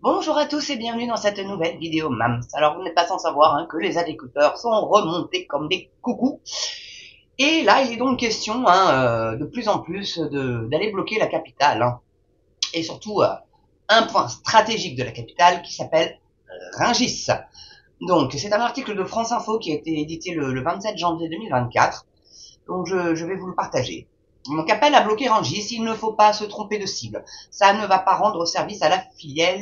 Bonjour à tous et bienvenue dans cette nouvelle vidéo MAMS. Alors vous n'êtes pas sans savoir que les agriculteurs sont remontés comme des coucous. Et là il est donc question de plus en plus d'aller bloquer la capitale. Et surtout un point stratégique de la capitale qui s'appelle Rungis. Donc c'est un article de France Info qui a été édité le 27 janvier 2024. Donc je vais vous le partager. Donc appel à bloquer Rungis, il ne faut pas se tromper de cible. Ça ne va pas rendre service à la filière,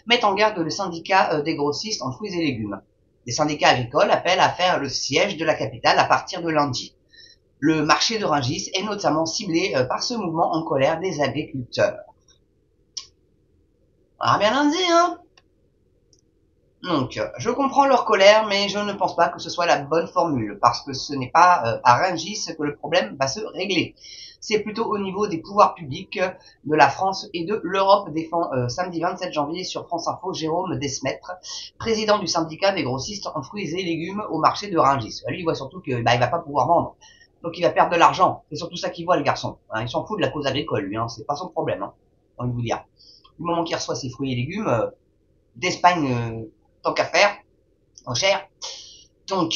met en garde le syndicat des grossistes en fruits et légumes. Les syndicats agricoles appellent à faire le siège de la capitale à partir de lundi. Le marché de Rungis est notamment ciblé par ce mouvement en colère des agriculteurs. Ah bien lundi, hein. Donc, je comprends leur colère, mais je ne pense pas que ce soit la bonne formule, parce que ce n'est pas à Rungis que le problème va se régler. C'est plutôt au niveau des pouvoirs publics de la France et de l'Europe, défend samedi 27 janvier sur France Info Jérôme Desmettre, président du syndicat des grossistes en fruits et légumes au marché de Rungis. Lui, il voit surtout qu'il il va pas pouvoir vendre, donc il va perdre de l'argent. C'est surtout ça qu'il voit, le garçon. Il s'en fout de la cause agricole, lui, c'est pas son problème, j'ai envie de vous dire. Du moment qu'il reçoit ses fruits et légumes, d'Espagne, tant qu'à faire, en cher. Donc,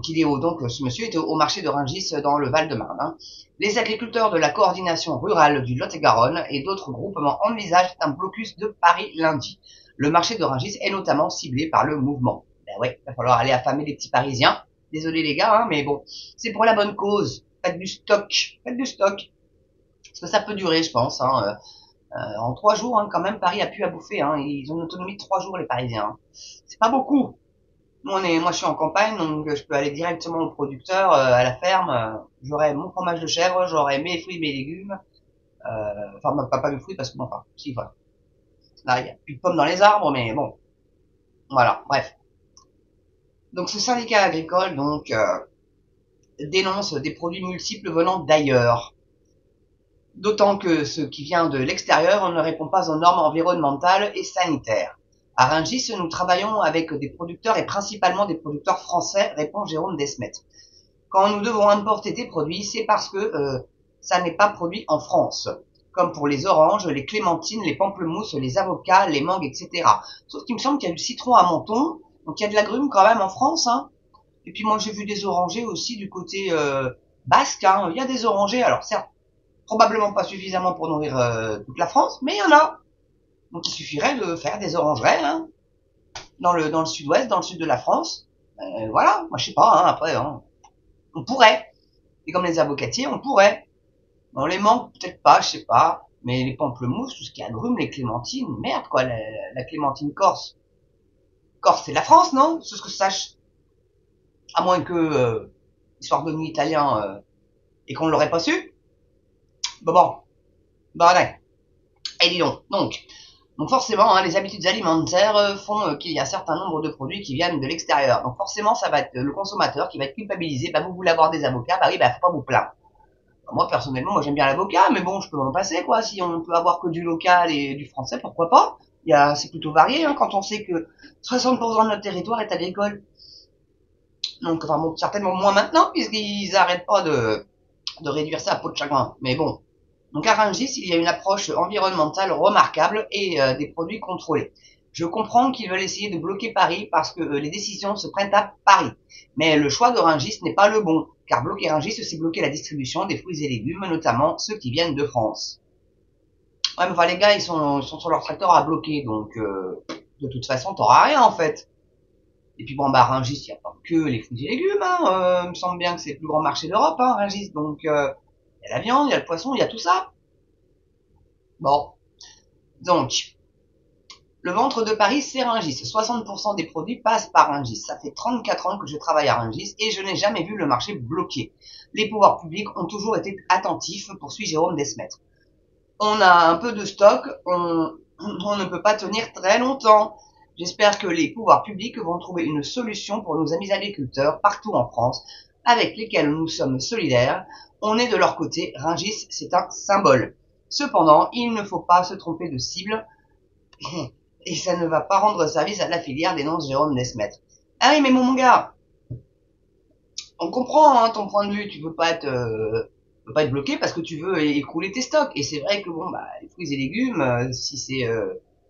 ce monsieur était au marché de Rungis dans le Val-de-Marne. Les agriculteurs de la coordination rurale du Lot-et-Garonne et d'autres groupements envisagent un blocus de Paris lundi. Le marché de Rungis est notamment ciblé par le mouvement. Ben ouais, il va falloir aller affamer les petits Parisiens. Désolé les gars, mais bon, c'est pour la bonne cause. Faites du stock, faites du stock. Parce que ça peut durer, je pense. En 3 jours, quand même, Paris a pu à bouffer. Ils ont une autonomie de 3 jours, les Parisiens. C'est pas beaucoup. Moi, je suis en campagne, donc je peux aller directement au producteur, à la ferme. J'aurai mon fromage de chèvre, j'aurai mes fruits, mes légumes. Enfin, pas mes fruits parce que bon, enfin, si, voilà. Là, il y a plus de pommes dans les arbres, mais bon, voilà. Bref. Donc, ce syndicat agricole, dénonce des produits multiples venant d'ailleurs. D'autant que ce qui vient de l'extérieur ne répond pas aux normes environnementales et sanitaires. À Rungis, nous travaillons avec des producteurs et principalement des producteurs français, répond Jérôme Desmettre. Quand nous devons importer des produits, c'est parce que ça n'est pas produit en France. Comme pour les oranges, les clémentines, les pamplemousses, les avocats, les mangues, etc. Sauf qu'il me semble qu'il y a du citron à Menton, donc il y a de l'agrumes quand même en France. Et puis moi j'ai vu des orangers aussi du côté basque. Il y a des orangers, alors certes, probablement pas suffisamment pour nourrir toute la France, mais il y en a. Donc il suffirait de faire des orangerais dans le sud-ouest, dans le sud de la France. Voilà, moi je sais pas, après, on pourrait. Et comme les avocatiers, on pourrait. On les manque peut-être pas, je sais pas. Mais les pamplemousses, tout ce qui est agrumes, les clémentines, merde quoi, la clémentine corse. Corse, c'est la France, non? C'est ce que je sache. À moins que l'histoire de nuit italien et qu'on l'aurait pas su. Bon, ouais. Et dis donc forcément, les habitudes alimentaires font qu'il y a un certain nombre de produits qui viennent de l'extérieur. Donc forcément, ça va être le consommateur qui va être culpabilisé. Bah vous voulez avoir des avocats, bah oui, bah faut pas vous plaindre. Moi personnellement, moi j'aime bien l'avocat, mais bon, je peux m'en passer quoi. Si on peut avoir que du local et du français, pourquoi pas? C'est plutôt varié quand on sait que 60% de notre territoire est agricole. Donc enfin bon, certainement moins maintenant puisqu'ils arrêtent pas de réduire ça à peau de chagrin. Mais bon. Donc à Rungis, il y a une approche environnementale remarquable et des produits contrôlés. Je comprends qu'ils veulent essayer de bloquer Paris parce que les décisions se prennent à Paris. Mais le choix de Rungis n'est pas le bon, car bloquer Rungis, c'est bloquer la distribution des fruits et légumes, notamment ceux qui viennent de France. Ouais, mais enfin les gars, ils sont sur leur tracteur à bloquer, donc de toute façon, t'auras rien en fait. Et puis bon, bah Rungis, il n'y a pas que les fruits et légumes, il me semble bien que c'est le plus grand marché d'Europe, Rungis, donc il y a la viande, il y a le poisson, il y a tout ça. Bon, donc, le ventre de Paris, c'est Rungis. 60% des produits passent par Rungis. Ça fait 34 ans que je travaille à Rungis et je n'ai jamais vu le marché bloqué. Les pouvoirs publics ont toujours été attentifs, poursuit Jérôme Desmettre. On a un peu de stock, on ne peut pas tenir très longtemps. J'espère que les pouvoirs publics vont trouver une solution pour nos amis agriculteurs partout en France, avec lesquels nous sommes solidaires. On est de leur côté, Rungis, c'est un symbole. Cependant, il ne faut pas se tromper de cible, et ça ne va pas rendre service à la filière, dénonce Jérôme Desmettre. Ah oui, mais mon gars, on comprend ton point de vue, tu veux pas être peut pas être bloqué parce que tu veux écrouler tes stocks. Et c'est vrai que bon, bah, les fruits et légumes, si c'est,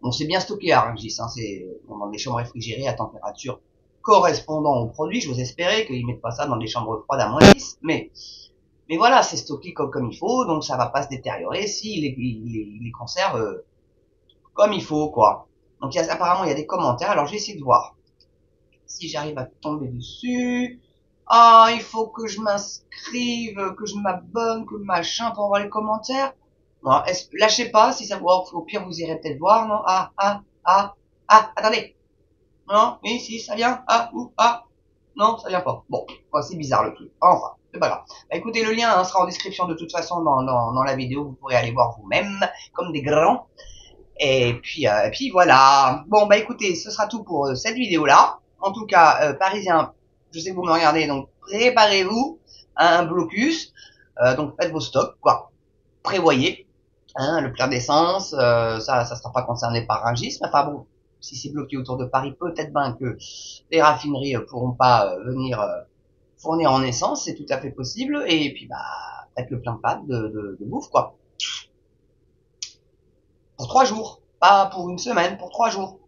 on sait bien stocké à Rungis, hein, c'est dans des chambres réfrigérées à température correspondant au produit. J'ose espérer qu'ils mettent pas ça dans des chambres froides à -10, mais voilà, c'est stocké comme il faut, donc ça va pas se détériorer si les conserve comme il faut, quoi. Donc apparemment il y a des commentaires, alors je vais essayer de voir si j'arrive à tomber dessus. Ah, il faut que je m'inscrive, que je m'abonne, que machin pour voir les commentaires. Non, lâchez pas, si ça vous, au pire vous irez peut-être voir, non? Attendez. Non, oui, si, ça vient. Non, ça vient pas. Bon, ouais, c'est bizarre le truc. Enfin, c'est pas grave. Bah, écoutez, le lien sera en description de toute façon dans la vidéo, vous pourrez aller voir vous-même, comme des grands. Et puis voilà. Bon, bah écoutez, ce sera tout pour cette vidéo-là. En tout cas, Parisiens, je sais que vous me regardez, donc préparez-vous à un blocus. Donc faites vos stocks, quoi. Prévoyez. Hein, le plein d'essence, ça sera pas concerné par Rungis. Mais enfin bon, si c'est bloqué autour de Paris, peut-être bien que les raffineries pourront pas venir fournir en essence, c'est tout à fait possible. Et puis bah, faites le plein de pâtes de bouffe, quoi. Pour 3 jours, pas pour une semaine, pour 3 jours.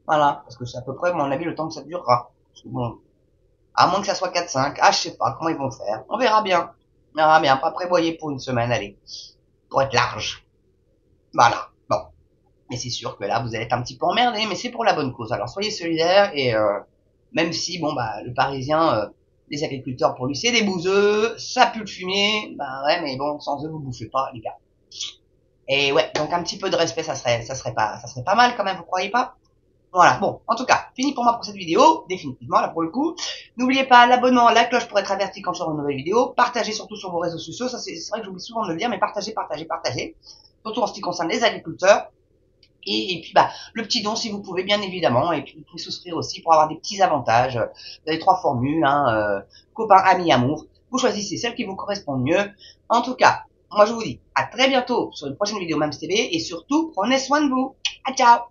Voilà, parce que c'est à peu près, à mon avis, le temps que ça durera. Parce que bon, à moins que ça soit 4-5, je sais pas comment ils vont faire. On verra bien. On verra bien, pas prévoyé pour une semaine, allez. Pour être large. Voilà, bon. Mais c'est sûr que là, vous allez être un petit peu emmerdés, mais c'est pour la bonne cause. Alors soyez solidaires et même si, bon, bah, le Parisien, les agriculteurs, pour lui, c'est des bouseux, ça pue le fumier, bah ouais, mais bon, sans eux, vous bouffez pas, les gars. Et ouais, donc un petit peu de respect, ça serait pas mal quand même, vous croyez pas? Voilà, bon, en tout cas, fini pour moi pour cette vidéo, définitivement, là pour le coup. N'oubliez pas l'abonnement, la cloche pour être averti quand je sors une nouvelle vidéo. Partagez surtout sur vos réseaux sociaux, ça c'est vrai que j'oublie souvent de le dire, mais partagez. Surtout en ce qui concerne les agriculteurs. Et puis bah le petit don si vous pouvez bien évidemment, et puis vous pouvez souscrire aussi pour avoir des petits avantages. Vous avez 3 formules, hein, copain, ami, amour. Vous choisissez celle qui vous correspond mieux. En tout cas, moi je vous dis à très bientôt sur une prochaine vidéo MamsTV et surtout prenez soin de vous. À ciao.